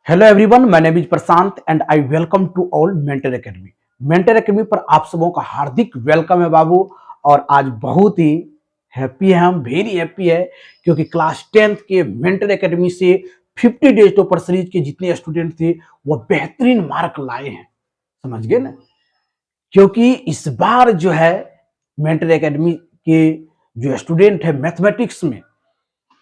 Hello everyone, my name is Prashant and I welcome to all mentor academy. Mentor academy पर आप सबों का हार्दिक welcome है बाबू। और आज बहुत ही हैप्पी है, हम वेरी हैप्पी है क्योंकि क्लास 10th के मेंटर एकेडमी से 50 डेज टॉपर सीरीज के जितने स्टूडेंट थे वो बेहतरीन मार्क लाए हैं। समझ गए ना? क्योंकि इस बार जो है मेंटर एकेडमी के जो स्टूडेंट है मैथमेटिक्स में,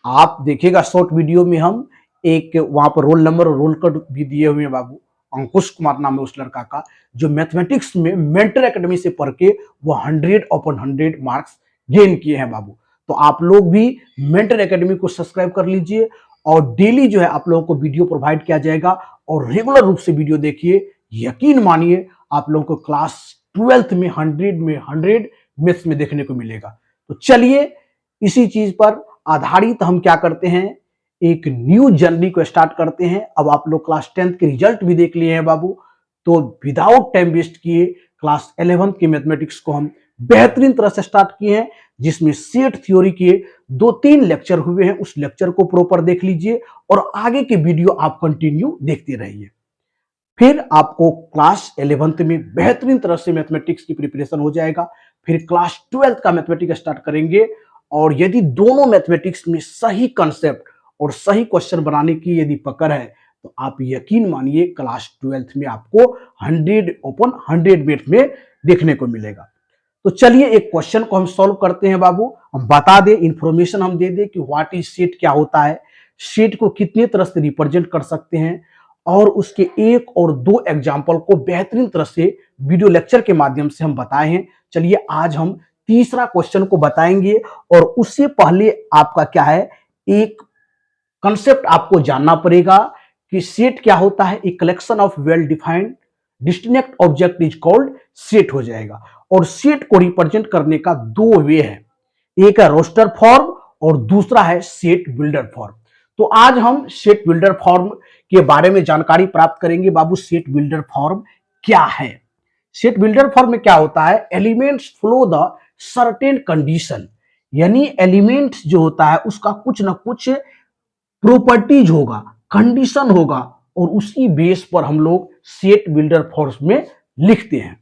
आप देखिएगा शॉर्ट वीडियो में हम एक वहां पर रोल नंबर और रोल कोड भी दिए हुए हैं बाबू। अंकुश कुमार नाम है उस लड़का का, जो मैथमेटिक्स में मेंटर एकेडमी से पढ़ के वो 100/100 मार्क्स गेन किए हैं बाबू। तो आप लोग भी मेंटर एकेडमी को सब्सक्राइब कर लीजिए और डेली जो है आप लोगों को वीडियो प्रोवाइड किया जाएगा और रेगुलर रूप से वीडियो देखिए। यकीन मानिए आप लोगों को क्लास 12th में 100 मैथ्स में देखने को मिलेगा। तो चलिए इसी चीज पर आधारित हम क्या करते हैं, एक न्यू जर्नी को स्टार्ट करते हैं। अब आप लोग क्लास 10th के रिजल्ट भी देख लिए हैं बाबू, तो विदाउट टाइम वेस्ट किए क्लास 11th के मैथमेटिक्स को हम बेहतरीन तरह से स्टार्ट किए हैं, जिसमें सेट थ्योरी के 2-3 लेक्चर हुए हैं। उस लेक्चर को प्रॉपर देख लीजिए और आगे के वीडियो आप कंटिन्यू देखते रहिए। फिर आपको क्लास 11th में बेहतरीन तरह से मैथमेटिक्स की प्रिपरेशन हो जाएगा। फिर क्लास 12th का मैथमेटिक्स स्टार्ट करेंगे और यदि दोनों मैथमेटिक्स में सही कंसेप्ट और सही क्वेश्चन बनाने की यदि पकड़ है तो आप यकीन मानिए क्लास 12th में आपको 100/100 मैथ में देखने को मिलेगा। तो चलिए एक क्वेश्चन को हम सॉल्व करते हैं बाबू। हम बता दें, इंफॉर्मेशन हम दे दें कि व्हाट इज सेट, क्या होता है, सेट को कितने तरह से रिप्रेजेंट कर सकते हैं और उसके एक और दो एग्जाम्पल को बेहतरीन तरह से वीडियो लेक्चर के माध्यम से हम बताए हैं। चलिए आज हम तीसरा क्वेश्चन को बताएंगे और उससे पहले आपका क्या है, एक कंसेप्ट आपको जानना पड़ेगा कि सेट क्या होता है। एक collection of well defined distinct object is called set हो जाएगा। और सेट को रिप्रेजेंट करने का दो वे है, एक है रोस्टर फॉर्म और दूसरा है सेट बिल्डर फॉर्म। तो आज हम सेट बिल्डर फॉर्म के बारे में जानकारी प्राप्त करेंगे बाबू। सेट बिल्डर फॉर्म क्या है? सेट बिल्डर फॉर्म में क्या होता है, elements flow the certain condition, यानी एलिमेंट्स जो होता है उसका कुछ ना कुछ प्रॉपर्टीज होगा, कंडीशन होगा और उसी बेस पर हम लोग सेट बिल्डर फॉर्म में लिखते हैं।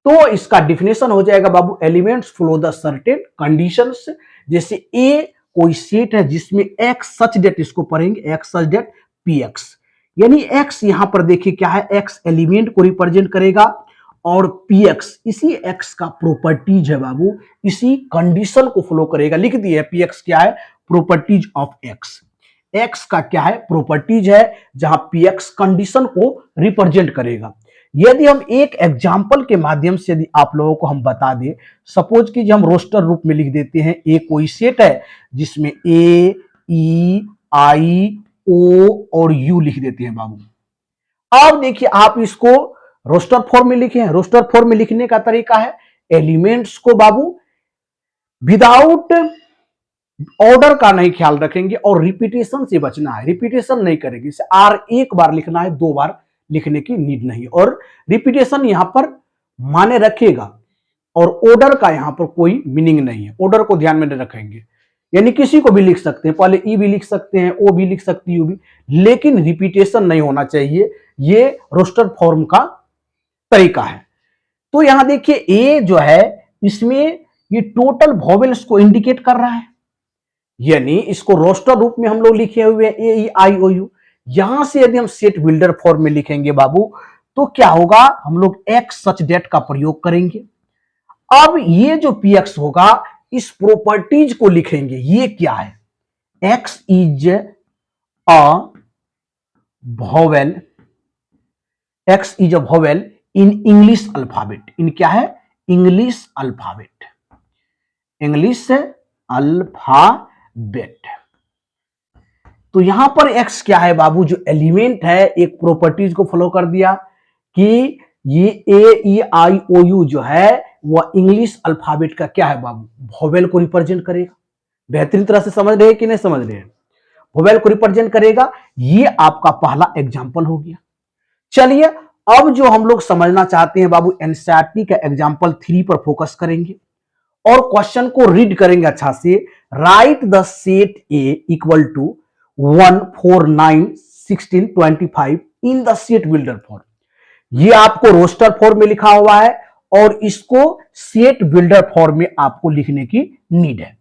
तो इसका डिफिनेशन हो जाएगा बाबू, elements flow the certain conditions. जैसे ए कोई सेट है जिसमें एक्स सच डेट, इसको पढ़ेंगे x such that P x, यानी एक्स यहां पर देखिए क्या है, एक्स एलिमेंट को रिप्रेजेंट करेगा और पी एक्स इसी एक्स का प्रॉपर्टीज है बाबू, इसी कंडीशन को फ्लो करेगा। लिख दिए पी एक्स क्या है, प्रॉपर्टीज ऑफ एक्स। एक्स का क्या है, प्रॉपर्टीज है, जहां पी एक्स कंडीशन को रिप्रेजेंट करेगा। यदि हम एक एग्जाम्पल के माध्यम से यदि आप लोगों को हम बता दें, सपोज कि हम रोस्टर रूप में लिख देते हैं, ए कोई सेट है जिसमें ए ई आई ओ और यू लिख देते हैं बाबू। अब देखिए आप इसको रोस्टर फॉर्म में लिखे हैं। रोस्टर फॉर्म में लिखने का तरीका है, एलिमेंट्स को बाबू विदाउट ऑर्डर का नहीं ख्याल रखेंगे और रिपीटेशन से बचना है, रिपीटेशन नहीं करेंगे। जैसे आर एक बार लिखना है, 2 बार लिखने की नीड नहीं और रिपीटेशन यहां पर माने रखेगा और ऑर्डर का यहां पर कोई मीनिंग नहीं है, ऑर्डर को ध्यान में नहीं रखेंगे। यानी किसी को भी लिख सकते हैं, पहले ई भी लिख सकते हैं, ओ भी लिख सकती है, यू भी, लेकिन रिपीटेशन नहीं होना चाहिए। ये रोस्टर फॉर्म का तरीका है। तो यहां देखिए ए जो है इसमें ये टोटल वॉवेल्स को इंडिकेट कर रहा है, यानी इसको रोस्टर रूप में हम लोग लिखे हुए हैं ए ई आई ओ यू। यहां से यदि हम सेट बिल्डर फॉर्म में लिखेंगे बाबू तो क्या होगा, हम लोग एक्स सच डेट का प्रयोग करेंगे। अब ये जो पी एक्स होगा इस प्रॉपर्टीज को लिखेंगे। ये क्या है, x is a vowel, x is a vowel in English alphabet. In क्या है, इंग्लिश अल्फाबेट, इंग्लिश अल्फाबेट। तो यहां पर x क्या है बाबू, जो एलिमेंट है, एक प्रॉपर्टीज को फॉलो कर दिया कि ये ए ई आई ओ यू जो है वह इंग्लिश अल्फाबेट का क्या है बाबू, वोवेल को रिप्रेजेंट करेगा। बेहतरीन तरह से समझ रहे हैं कि नहीं समझ रहे हैं, वोवेल को रिप्रेजेंट करेगा। ये आपका पहला एग्जाम्पल हो गया। चलिए अब जो हम लोग समझना चाहते हैं बाबू, एनसीईआरटी का एग्जाम्पल 3 पर फोकस करेंगे और क्वेश्चन को रीड करेंगे अच्छा से। Write the set A equal to 1 4 9 16, 25 in the set builder form. ये आपको रोस्टर फॉर्म में लिखा हुआ है और इसको सेट बिल्डर फॉर्म में आपको लिखने की नीड है।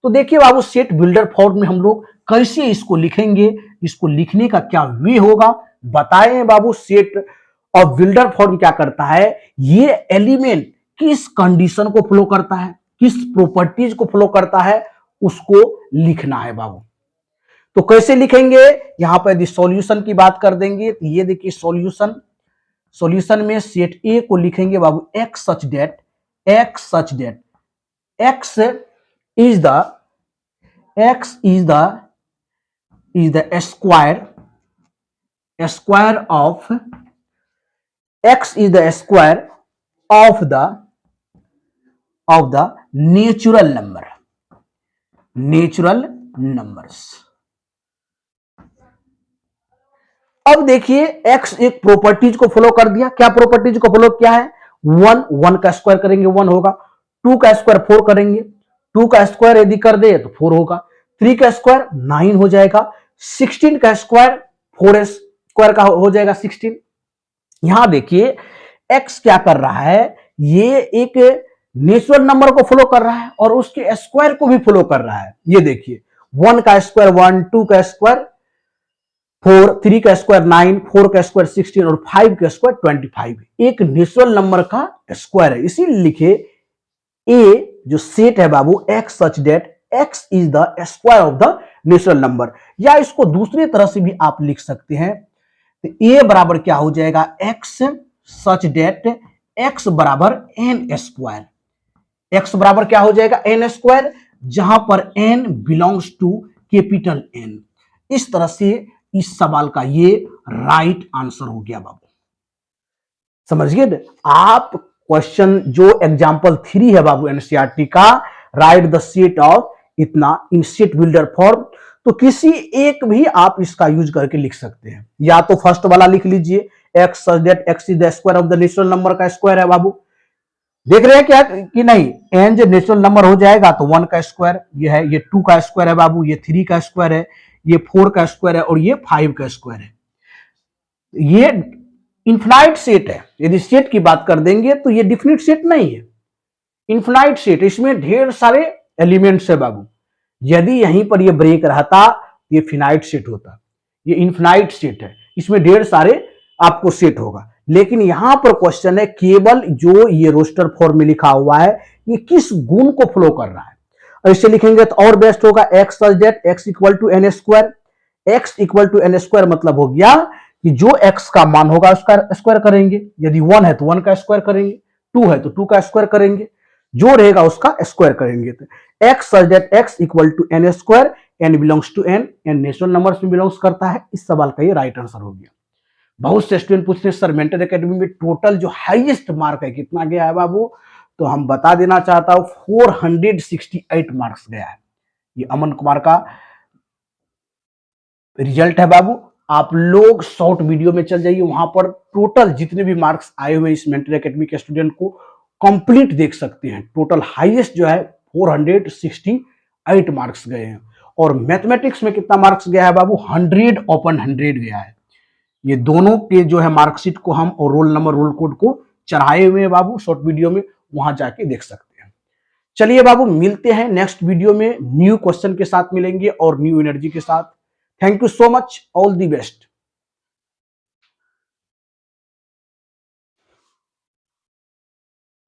तो देखिए बाबू, सेट बिल्डर फॉर्म में हम लोग कैसे इसको लिखेंगे, इसको लिखने का क्या वे होगा बताए हैं बाबू। सेट और बिल्डर फॉर्म क्या करता है, ये एलिमेंट किस कंडीशन को फ्लो करता है, किस प्रॉपर्टीज को फ्लो करता है, उसको लिखना है बाबू। तो कैसे लिखेंगे, यहां पर यदि सॉल्यूशन की बात कर देंगे तो ये देखिए सॉल्यूशन में सेट ए को लिखेंगे बाबू x such that x is the square of x is the square of the natural numbers। अब देखिए x एक प्रॉपर्टीज को फॉलो कर दिया। क्या प्रॉपर्टीज को फॉलो किया है, 1 का स्क्वायर करेंगे 1 होगा, 2 का स्क्वायर 4 करेंगे, 2 का स्क्वायर यदि कर दे तो 4 होगा, 3 का स्क्वायर 9 हो जाएगा, 16 का स्क्वायर 4 स्क्वायर का हो जाएगा 16। यहां देखिए x क्या कर रहा है, ये एक नेचुरल नंबर को फॉलो कर रहा है और उसके स्क्वायर को भी फॉलो कर रहा है। ये देखिए 1 का स्क्वायर 1, 2 का स्क्वायर 4, 3 का स्क्वायर 9, 4 का स्क्वायर 16 और 5 का स्क्वायर 25 एक नेचुरल नंबर का स्क्वायर है। इसीलिए लिखे ए जो सेट है बाबू x such that x is the square of the natural number. या इसको दूसरी तरह से भी आप लिख सकते हैं, तो ए बराबर क्या हो जाएगा, एक्स सच डेट एक्स बराबर एन स्क्वायर। एक्स बराबर क्या हो जाएगा, एन स्क्वायर, जहां पर N belongs to capital N. इस तरह से इस सवाल का ये राइट आंसर हो गया बाबू। समझिए आप क्वेश्चन जो एग्जांपल 3 है बाबू एनसीईआरटी का, राइट द सेट ऑफ इतना इन सेट बिल्डर फॉर्म। तो किसी एक भी आप इसका यूज करके लिख सकते हैं। या तो फर्स्ट वाला लिख लीजिए x such that x is the square of the natural number का स्क्वायर है बाबू। देख रहे हैं क्या कि नहीं, एन जो नेचुरल नंबर हो जाएगा तो 1 का स्क्वायर ये है, ये 2 का स्क्वायर है बाबू, ये 3 का स्क्वायर है, ये 4 का स्क्वायर है और ये 5 का स्क्वायर है। ये इन्फिनाइट सेट है। यदि सेट की बात कर देंगे तो ये डिफिनिट सेट नहीं है, इन्फिनाइट सेट। इसमें ढेर सारे एलिमेंट्स है बाबू। यदि यहीं पर ये ब्रेक रहता ये फिनाइट सेट होता। ये इन्फिनाइट सेट है, इसमें ढेर सारे आपको सेट होगा। लेकिन यहां पर क्वेश्चन है केवल जो ये रोस्टर फॉर्म में लिखा हुआ है ये किस गुण को फ्लो कर रहा है। और इसे लिखेंगे तो और बेस्ट होगा X such that X equal to N square. X equal to N square मतलब हो गया कि जो एक्स का मान होगा उसका स्क्वायर करेंगे। यदि 1 है तो 1 का स्क्वायर करेंगे, 2 है तो 2 का स्क्वायर करेंगे, जो रहेगा उसका स्क्वायर करेंगे। तो X such that X equal to N square, N belongs to N, N natural numbers में बिलोंग्स करता है। इस सवाल का ये राइट आंसर हो गया। बहुत से स्टूडेंट पूछते हैं सर मेंटर एकेडमी में टोटल जो हाईएस्ट मार्क है कितना गया है बाबू, तो हम बता देना चाहता हूं 468 मार्क्स गया है। ये अमन कुमार का रिजल्ट है बाबू। आप लोग शॉर्ट वीडियो में चल जाइए, वहां पर टोटल जितने भी मार्क्स आए हुए इस मेंटर एकेडमी के स्टूडेंट को कंप्लीट देख सकते हैं। टोटल हाईएस्ट जो है 468 मार्क्स गए हैं। और मैथमेटिक्स में कितना मार्क्स गया है बाबू, 100/100 गया है। ये दोनों के जो है मार्कशीट को हम और रोल नंबर रोल कोड को चढ़ाए हुए हैं बाबू शॉर्ट वीडियो में, वहां जाके देख सकते हैं। चलिए बाबू मिलते हैं नेक्स्ट वीडियो में, न्यू क्वेश्चन के साथ मिलेंगे और न्यू एनर्जी के साथ। Thank you so much, all the best.